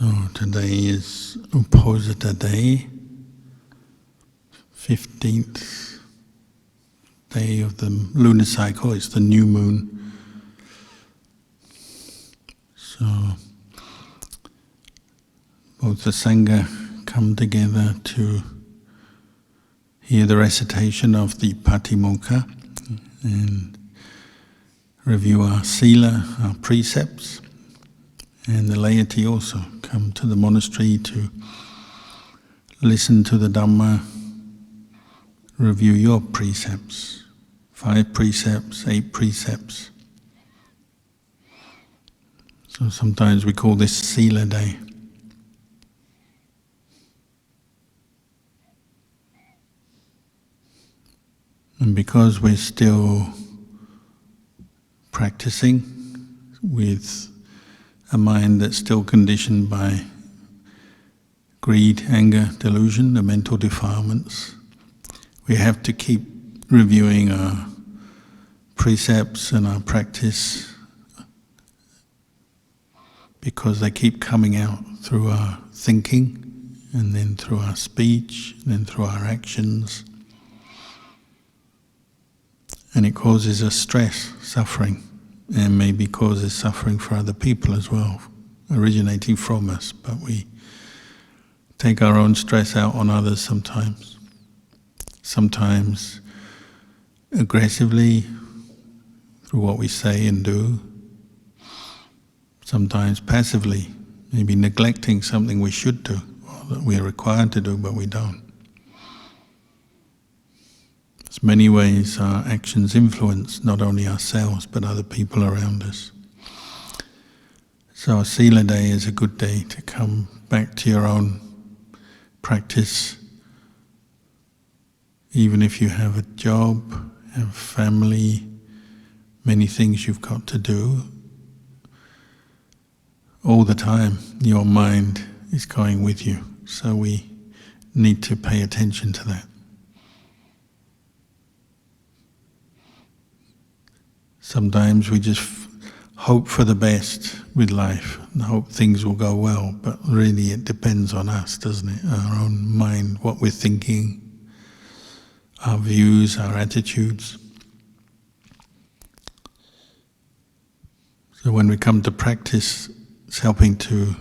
So today is Uposita Day, 15th day of the lunar cycle. It's the new moon. So both the Sangha come together to hear the recitation of the Patimokkha and review our sila, our precepts, and the laity also come to the monastery to listen to the Dhamma, review your precepts, 5 precepts, 8 precepts. So sometimes we call this Sila Day. And because we're still practicing with a mind that's still conditioned by greed, anger, delusion, the mental defilements, we have to keep reviewing our precepts and our practice because they keep coming out through our thinking and then through our speech and then through our actions. And it causes us stress, suffering, and maybe causes suffering for other people as well, originating from us. But we take our own stress out on others sometimes. Sometimes aggressively, through what we say and do. Sometimes passively, maybe neglecting something we should do, or that we are required to do, but we don't. There's many ways our actions influence not only ourselves but other people around us. So a Sila Day is a good day to come back to your own practice. Even if you have a job, have a family, many things you've got to do, all the time your mind is going with you. So we need to pay attention to that. Sometimes we just hope for the best with life and hope things will go well, but really it depends on us, doesn't it? Our own mind, what we're thinking, our views, our attitudes. So when we come to practice, it's helping to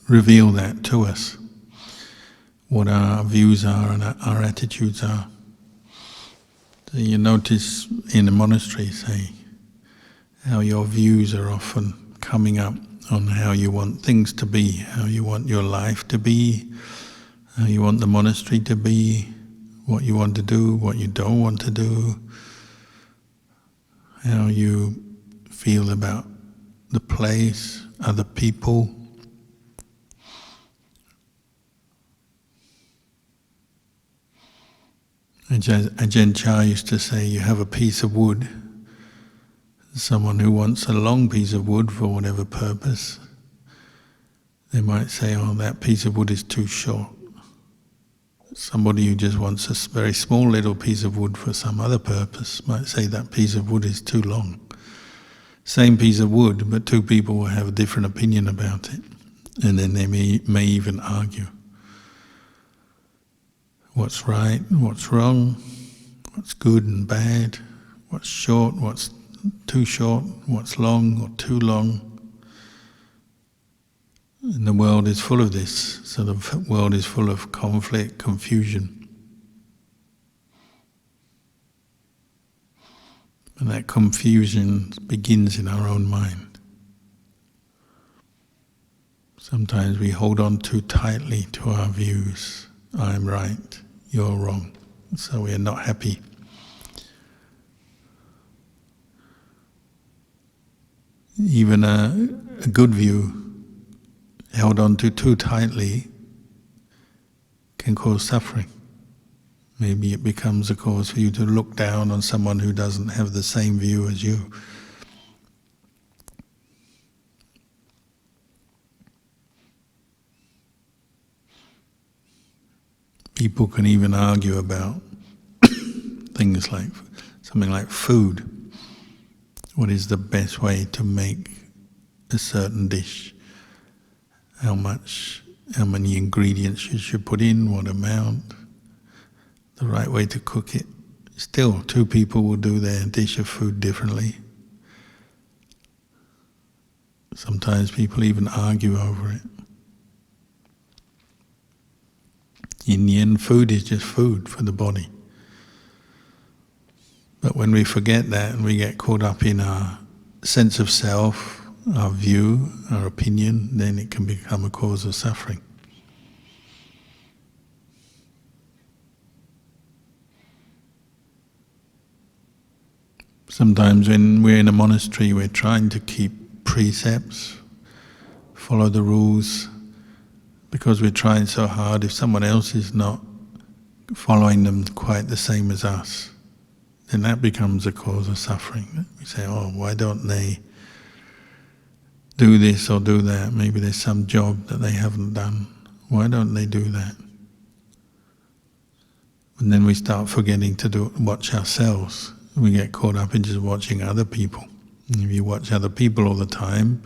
reveal that to us, what our views are and our attitudes are. So you notice in a monastery, say, how your views are often coming up on how you want things to be, how you want your life to be, how you want the monastery to be, what you want to do, what you don't want to do, how you feel about the place, other people. Ajahn Chah used to say, you have a piece of wood. Someone who wants a long piece of wood for whatever purpose, they might say, oh, that piece of wood is too short. Somebody who just wants a very small little piece of wood for some other purpose might say that piece of wood is too long. Same piece of wood, but 2 people will have a different opinion about it, and then they may even argue. What's right, what's wrong, what's good and bad, what's short, what's too short, what's long or too long. And the world is full of this. So the world is full of conflict, confusion. And that confusion begins in our own mind. Sometimes we hold on too tightly to our views. I'm right, you're wrong. So we are not happy. Even a good view held on to too tightly can cause suffering. Maybe it becomes a cause for you to look down on someone who doesn't have the same view as you. People can even argue about things like something like food. What is the best way to make a certain dish? how many ingredients you should put in, what amount, the right way to cook it. Still, two people will do their dish of food differently. Sometimes people even argue over it. In the end, food is just food for the body. But when we forget that and we get caught up in our sense of self, our view, our opinion, then it can become a cause of suffering. Sometimes when we're in a monastery, we're trying to keep precepts, follow the rules, because we're trying so hard. If someone else is not following them quite the same as us, then that becomes a cause of suffering. We say, oh, why don't they do this or do that? Maybe there's some job that they haven't done. Why don't they do that? And then we start forgetting to watch ourselves. We get caught up in just watching other people. And if you watch other people all the time,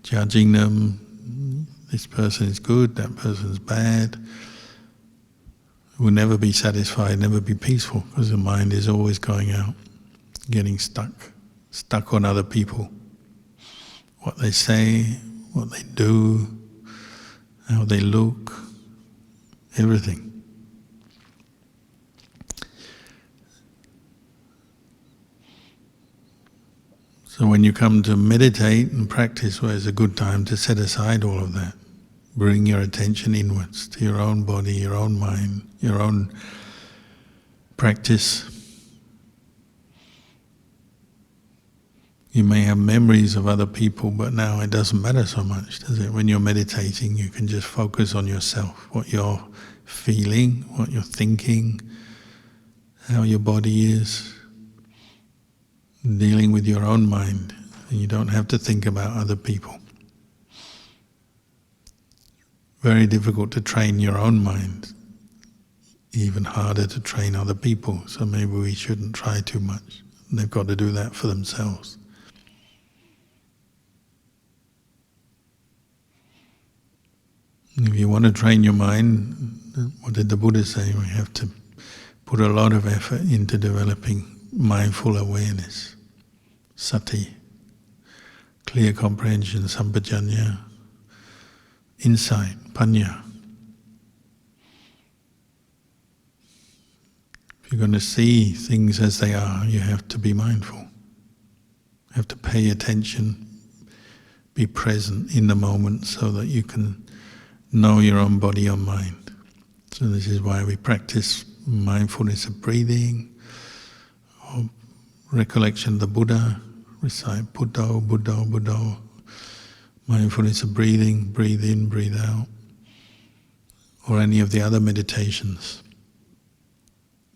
judging them, this person is good, that person's bad, we'll never be satisfied, never be peaceful, because the mind is always going out, getting stuck on other people. What they say, what they do, how they look, everything. So when you come to meditate and practice, well, it's a good time to set aside all of that. Bring your attention inwards to your own body, your own mind, your own practice. You may have memories of other people, but now it doesn't matter so much, does it? When you're meditating, you can just focus on yourself, what you're feeling, what you're thinking, how your body is, dealing with your own mind, and you don't have to think about other people. Very difficult to train your own mind, even harder to train other people, so maybe we shouldn't try too much. They've got to do that for themselves. If you want to train your mind, what did the Buddha say? We have to put a lot of effort into developing mindful awareness. Sati, clear comprehension, sampajanya, insight, panya. If you're going to see things as they are, you have to be mindful. You have to pay attention, be present in the moment so that you can know your own body or mind. So this is why we practice mindfulness of breathing, or recollection of the Buddha, recite Buddho, Buddho, Buddho, mindfulness of breathing, breathe in, breathe out, or any of the other meditations.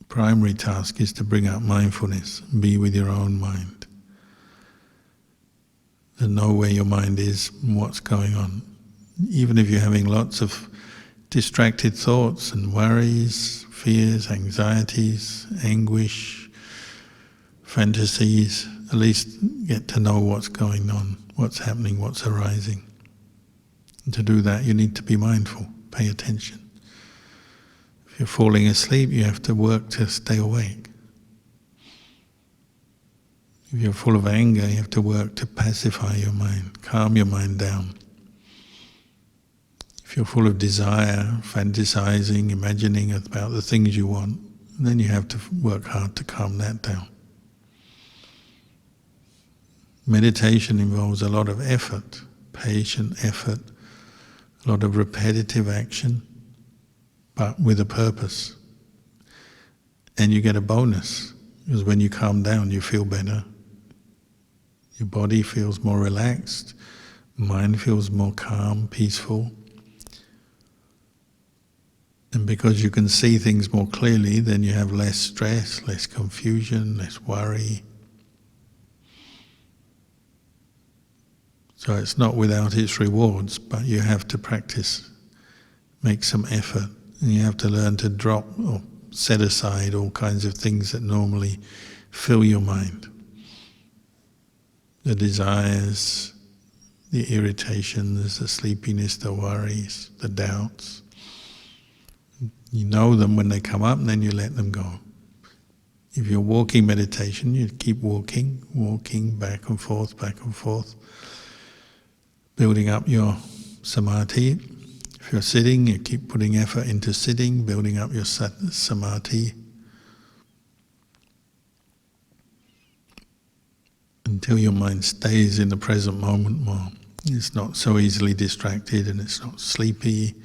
Primary task is to bring out mindfulness, be with your own mind, and know where your mind is and what's going on. Even if you're having lots of distracted thoughts and worries, fears, anxieties, anguish, fantasies, at least get to know what's going on, what's happening, what's arising. And to do that, you need to be mindful, pay attention. If you're falling asleep, you have to work to stay awake. If you're full of anger, you have to work to pacify your mind, calm your mind down. If you're full of desire, fantasizing, imagining about the things you want, then you have to work hard to calm that down. Meditation involves a lot of effort, patient effort, a lot of repetitive action, but with a purpose. And you get a bonus, because when you calm down, you feel better. Your body feels more relaxed, mind feels more calm, peaceful. And because you can see things more clearly, then you have less stress, less confusion, less worry. So it's not without its rewards, but you have to practice, make some effort, and you have to learn to drop or set aside all kinds of things that normally fill your mind. The desires, the irritations, the sleepiness, the worries, the doubts. You know them when they come up, and then you let them go. If you're walking meditation, you keep walking back and forth, building up your samadhi. If you're sitting, you keep putting effort into sitting, building up your samadhi, until your mind stays in the present moment more. It's not so easily distracted, and it's not sleepy.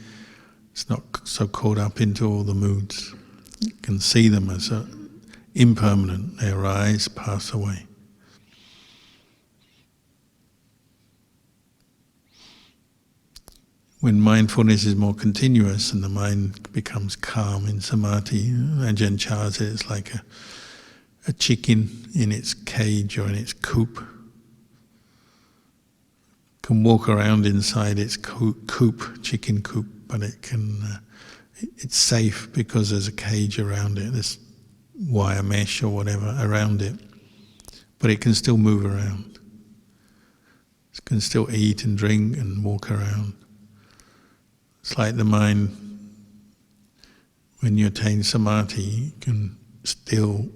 It's not so caught up into all the moods. You can see them as impermanent. They arise, pass away. When mindfulness is more continuous and the mind becomes calm in samadhi, Ajahn Chah said it's like a chicken in its cage or in its coop. Can walk around inside its coop, chicken coop, but it's safe because there's a cage around it, there's wire mesh or whatever around it, but it can still move around. It can still eat and drink and walk around. It's like the mind, when you attain samadhi, you can still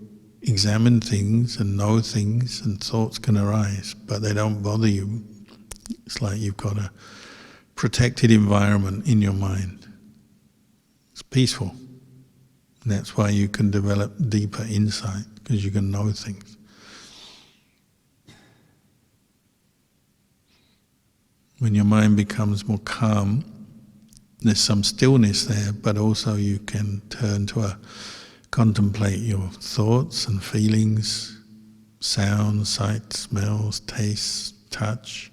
examine things and know things, and thoughts can arise, but they don't bother you. It's like you've got a protected environment in your mind. It's peaceful. And that's why you can develop deeper insight, because you can know things. When your mind becomes more calm, there's some stillness there, but also you can turn to contemplate your thoughts and feelings, sounds, sights, smells, tastes, touch.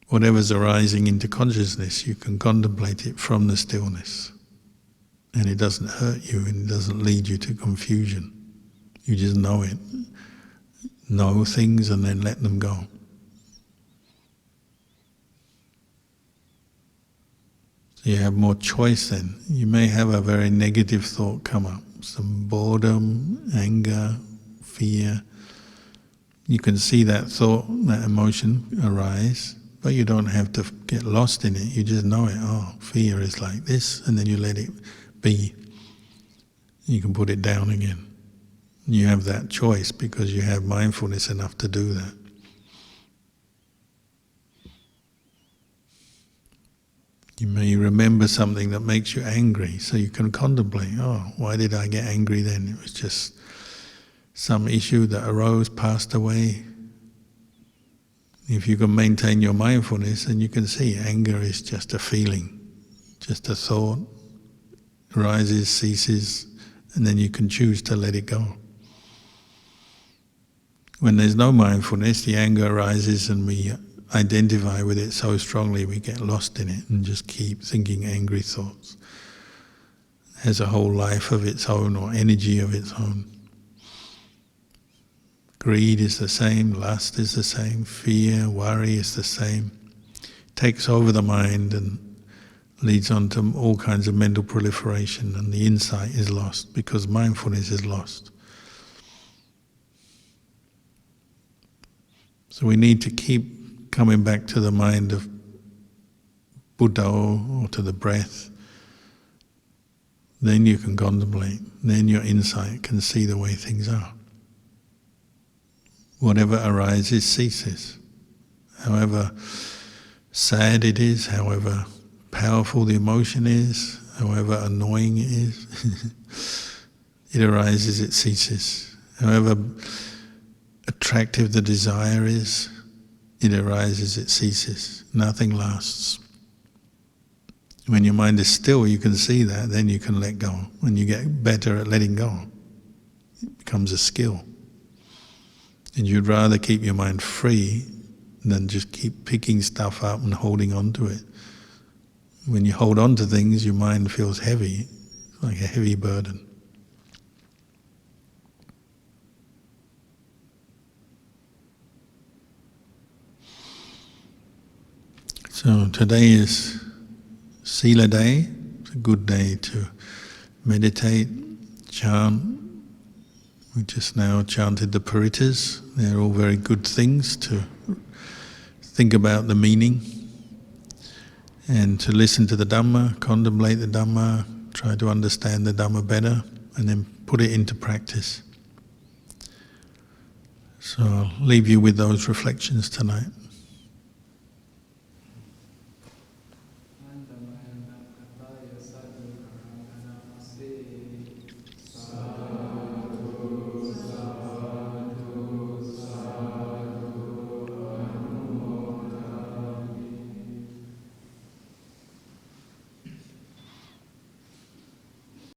Whatever's arising into consciousness, you can contemplate it from the stillness. And it doesn't hurt you, and it doesn't lead you to confusion. You just know it. Know things and then let them go. So you have more choice then. You may have a very negative thought come up, some boredom, anger, fear. You can see that thought, that emotion arise, but you don't have to get lost in it. You just know it. Oh, fear is like this, and then you let it be. You can put it down again. You have that choice because you have mindfulness enough to do that. You may remember something that makes you angry, so you can contemplate, oh, why did I get angry then? It was just some issue that arose, passed away. If you can maintain your mindfulness, then you can see anger is just a feeling, just a thought, arises, ceases, and then you can choose to let it go. When there's no mindfulness, the anger arises and we identify with it so strongly we get lost in it and just keep thinking angry thoughts. It has a whole life of its own or energy of its own. Greed is the same, lust is the same, fear, worry is the same. It takes over the mind and leads on to all kinds of mental proliferation, and the insight is lost because mindfulness is lost. So we need to keep coming back to the mind of Buddha or to the breath. Then you can contemplate, then your insight can see the way things are. Whatever arises ceases. However sad it is, however powerful the emotion is, however annoying it is, it arises, it ceases. However attractive the desire is, it arises, it ceases. Nothing lasts. When your mind is still, you can see that, then you can let go. When you get better at letting go, it becomes a skill. And you'd rather keep your mind free than just keep picking stuff up and holding on to it. When you hold on to things, your mind feels heavy, like a heavy burden. So today is Sila Day. It's a good day to meditate, chant. We just now chanted the Paritas. They're all very good things think about the meaning, and to listen to the Dhamma, contemplate the Dhamma, try to understand the Dhamma better, and then put it into practice. So I'll leave you with those reflections tonight.